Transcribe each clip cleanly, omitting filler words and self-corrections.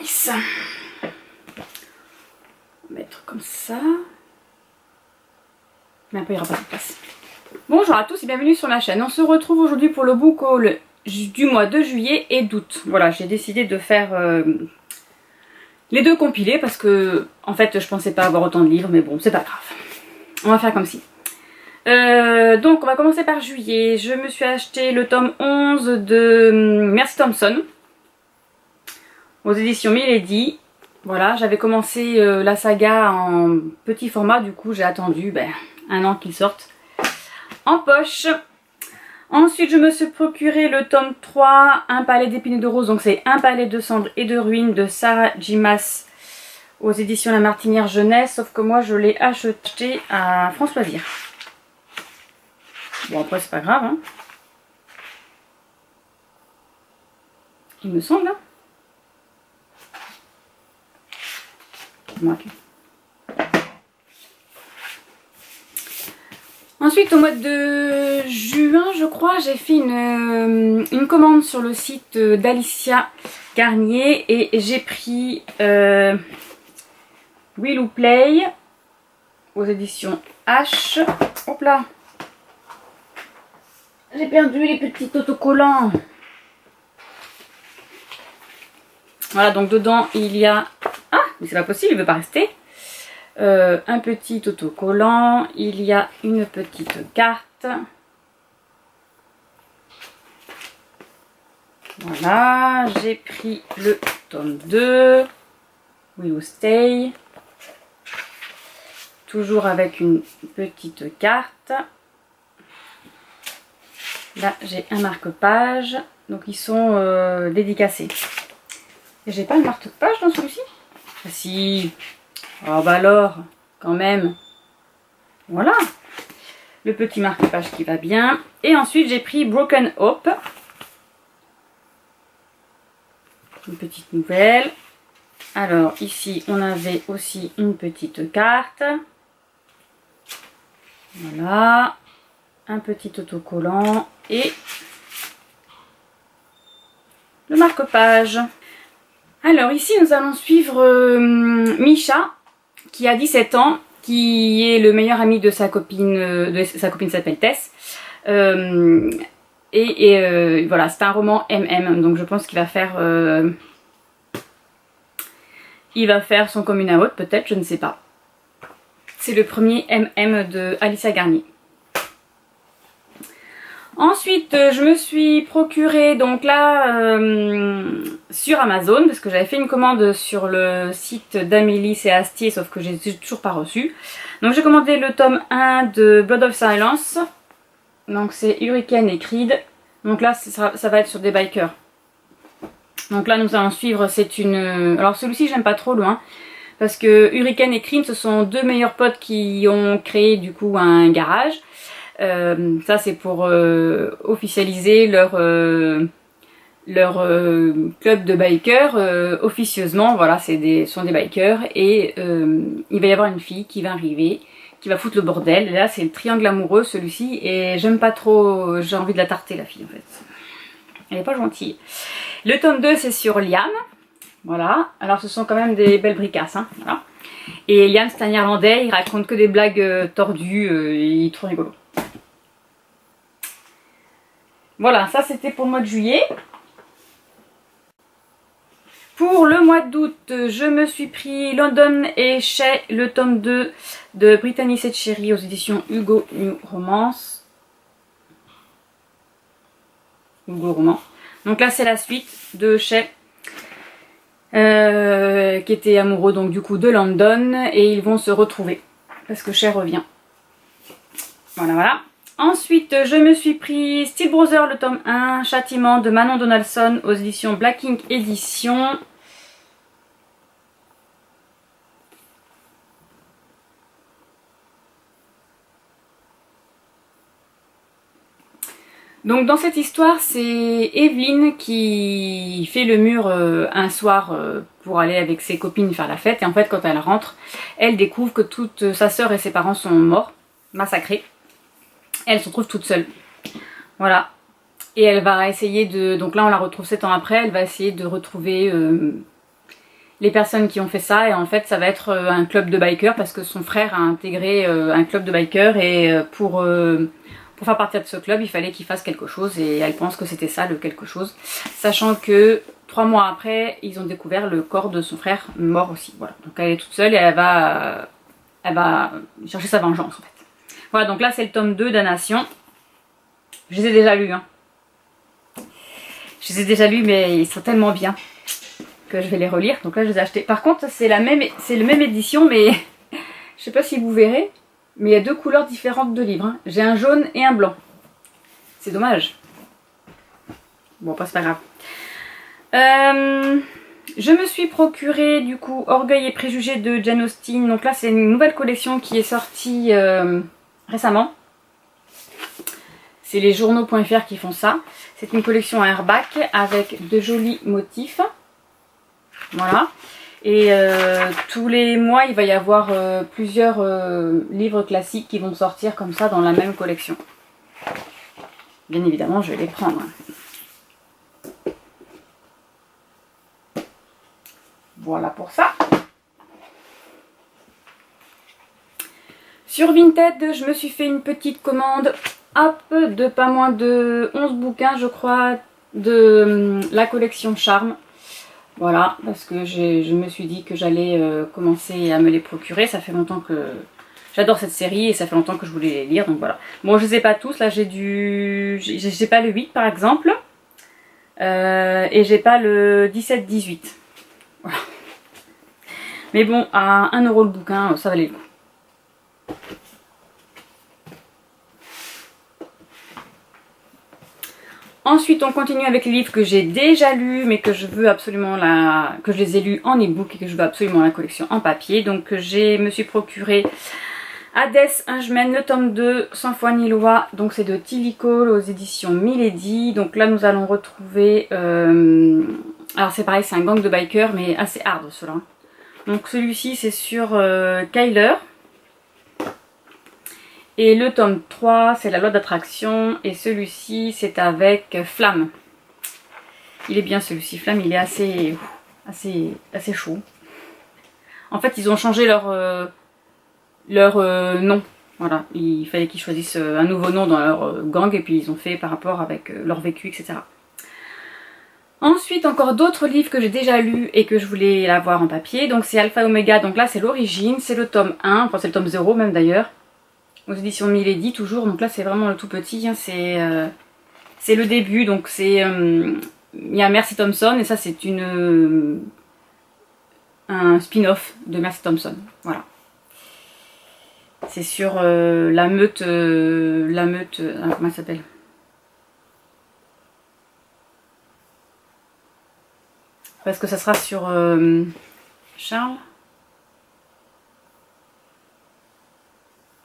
ça. On va mettre comme ça. Mais après il n'y aura pas de place. Bonjour à tous et bienvenue sur ma chaîne. On se retrouve aujourd'hui pour le book haul du mois de juillet et d'août. Voilà, j'ai décidé de faire les deux compilés parce que en fait je pensais pas avoir autant de livres, mais bon c'est pas grave. On va faire comme si. Donc on va commencer par juillet. Je me suis acheté le tome 11 de Mercy Thompson aux éditions Milady. Voilà, j'avais commencé la saga en petit format, du coup j'ai attendu un an qu'il sorte en poche. Ensuite je me suis procuré le tome 3, Un palais d'épines et de roses, donc c'est Un palais de cendres et de ruines de Sarah J. Maas aux éditions La Martinière Jeunesse, sauf que moi je l'ai acheté à France Loisirs. Bon après c'est pas grave hein. Il me semble hein. Okay. Ensuite au mois de juin je crois j'ai fait une commande sur le site d'Alicia Garnier et j'ai pris Will ou Play aux éditions H. Hop là, j'ai perdu les petits autocollants. Voilà, donc dedans il y a... Ah, mais c'est pas possible, il veut pas rester. Un petit autocollant, il y a une petite carte. Voilà, j'ai pris le tome 2, Will You Stay. Toujours avec une petite carte. Là, j'ai un marque-page, donc ils sont dédicacés. Et j'ai pas le marque-page dans celui-ci? Ah si. Oh bah alors, quand même. Voilà. Le petit marque-page qui va bien. Et ensuite, j'ai pris Broken Hope. Une petite nouvelle. Alors, ici, on avait aussi une petite carte. Voilà. Un petit autocollant. Et le marque-page. Alors, ici, nous allons suivre Misha, qui a 17 ans, qui est le meilleur ami de sa copine s'appelle Tess. Voilà, c'est un roman MM, donc je pense qu'il va faire son coming out, peut-être, je ne sais pas. C'est le premier MM de Alicia Garnier. Ensuite, je me suis procuré donc là sur Amazon, parce que j'avais fait une commande sur le site d'Amélie C. Astier, sauf que j'ai toujours pas reçu. Donc j'ai commandé le tome 1 de Blood of Silence. Donc c'est Hurricane et Creed. Donc là ça va être sur des bikers. Donc là nous allons suivre, c'est une... Alors celui-ci j'aime pas trop loin, parce que Hurricane et Creed ce sont deux meilleurs potes qui ont créé du coup un garage. Ça c'est pour officialiser leur club de bikers officieusement. Voilà, sont des bikers et il va y avoir une fille qui va arriver, qui va foutre le bordel. Et là c'est le triangle amoureux celui-ci et j'aime pas trop, j'ai envie de la tarter la fille en fait. Elle est pas gentille. Le tome 2 c'est sur Liam. Voilà, alors ce sont quand même des belles bricasses hein, voilà. Et Liam c'est un Irlandais, il raconte que des blagues tordues, il est trop rigolo. Voilà, ça c'était pour le mois de juillet. Pour le mois d'août, je me suis pris London et Shay, le tome 2 de Brittany Setcheri aux éditions Hugo New Romance. Hugo Roman. Donc là c'est la suite de Shay, qui était amoureux donc du coup de London, et ils vont se retrouver parce que Shay revient. Voilà, voilà. Ensuite, je me suis pris Steel Brothers, le tome 1, Châtiment de Manon Donaldson aux éditions Black Ink Édition. Donc dans cette histoire, c'est Evelyn qui fait le mur un soir pour aller avec ses copines faire la fête. Et en fait, quand elle rentre, elle découvre que toute sa sœur et ses parents sont morts, massacrés. Elle se retrouve toute seule. Voilà. Et elle va essayer de... Donc là, on la retrouve 7 ans après. Elle va essayer de retrouver les personnes qui ont fait ça, et en fait ça va être un club de bikers parce que son frère a intégré un club de bikers, et pour faire partie de ce club il fallait qu'il fasse quelque chose, et elle pense que c'était ça le quelque chose, sachant que 3 mois après ils ont découvert le corps de son frère mort aussi. Voilà, donc elle est toute seule et elle va chercher sa vengeance en fait. Voilà, donc là c'est le tome 2 Damnation. Je les ai déjà lus, hein. Je les ai déjà lus, mais ils sont tellement bien que je vais les relire. Donc là je les ai achetés. Par contre c'est la même édition, mais je sais pas si vous verrez, mais il y a 2 couleurs différentes de livres, hein. J'ai un jaune et un blanc. C'est dommage. Bon, pas c'est pas grave. Je me suis procuré du coup Orgueil et Préjugés de Jane Austen. Donc là c'est une nouvelle collection qui est sortie récemment. C'est les journaux.fr qui font ça. C'est une collection à airback avec de jolis motifs. Voilà. Et tous les mois il va y avoir plusieurs livres classiques qui vont sortir comme ça dans la même collection. Bien évidemment je vais les prendre. Voilà pour ça. Sur Vinted, je me suis fait une petite commande, hop, de pas moins de 11 bouquins, je crois, de la collection Charme. Voilà, parce que je me suis dit que j'allais commencer à me les procurer. Ça fait longtemps que j'adore cette série et ça fait longtemps que je voulais les lire, donc voilà. Bon, je les ai pas tous, là j'ai pas le 8 par exemple, et j'ai pas le 17-18. Voilà. Mais bon, à 1 € le bouquin, ça valait le coup. Ensuite, on continue avec les livres que j'ai déjà lus, mais que je veux absolument que je les ai lus en e-book et que je veux absolument la collection en papier. Donc, me suis procuré Hadès Ingemen, le tome 2, Sans foi ni loi. Donc, c'est de Tilly Cole aux éditions Milady. Donc là, nous allons retrouver... alors, c'est pareil, c'est un gang de bikers, mais assez hard, ceux-là. Donc celui-ci c'est sur Kyler. Et le tome 3 c'est la loi d'attraction. Et celui-ci c'est avec Flamme. Il est bien celui-ci, Flamme, il est assez chaud. En fait ils ont changé leur nom. Voilà, il fallait qu'ils choisissent un nouveau nom dans leur gang. Et puis ils ont fait par rapport avec leur vécu, etc. Ensuite, encore d'autres livres que j'ai déjà lus et que je voulais avoir en papier. Donc c'est Alpha et Oméga, donc là c'est l'origine, c'est le tome 1, enfin c'est le tome 0 même d'ailleurs. Aux éditions Milady toujours, donc là c'est vraiment le tout petit, hein, c'est le début. Donc c'est... il y a Mercy Thompson et ça c'est un spin-off de Mercy Thompson. Voilà. C'est sur la meute... comment elle s'appelle ? Parce que ça sera sur Charles.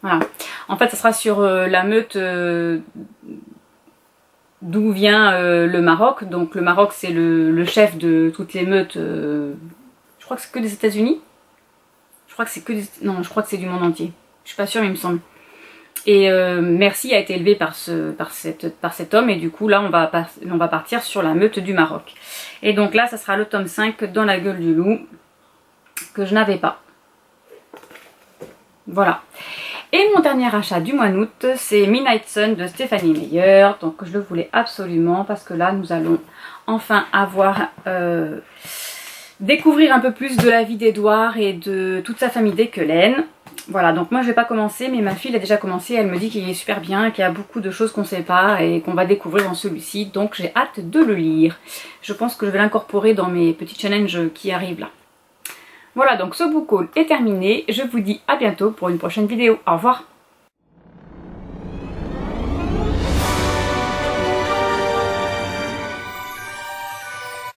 Voilà. En fait, ça sera sur la meute d'où vient le Maroc. Donc le Maroc, c'est le chef de toutes les meutes. Je crois que c'est que des États-Unis. Je crois que c'est que des... Non, je crois que c'est du monde entier. Je suis pas sûre, mais il me semble. Et Mercy a été élevé par cet homme, et du coup là on va partir sur la meute du Maroc. Et donc là ça sera le tome 5 dans la gueule du loup, que je n'avais pas. Voilà. Et mon dernier achat du mois d'août, c'est Midnight Sun de Stephanie Meyer. Donc je le voulais absolument parce que là nous allons enfin découvrir un peu plus de la vie d'Edouard et de toute sa famille des Cullen. Voilà, donc moi je vais pas commencer, mais ma fille a déjà commencé, elle me dit qu'il est super bien, qu'il y a beaucoup de choses qu'on ne sait pas et qu'on va découvrir dans celui-ci, donc j'ai hâte de le lire. Je pense que je vais l'incorporer dans mes petits challenges qui arrivent là. Voilà, donc ce book haul est terminé, je vous dis à bientôt pour une prochaine vidéo, au revoir.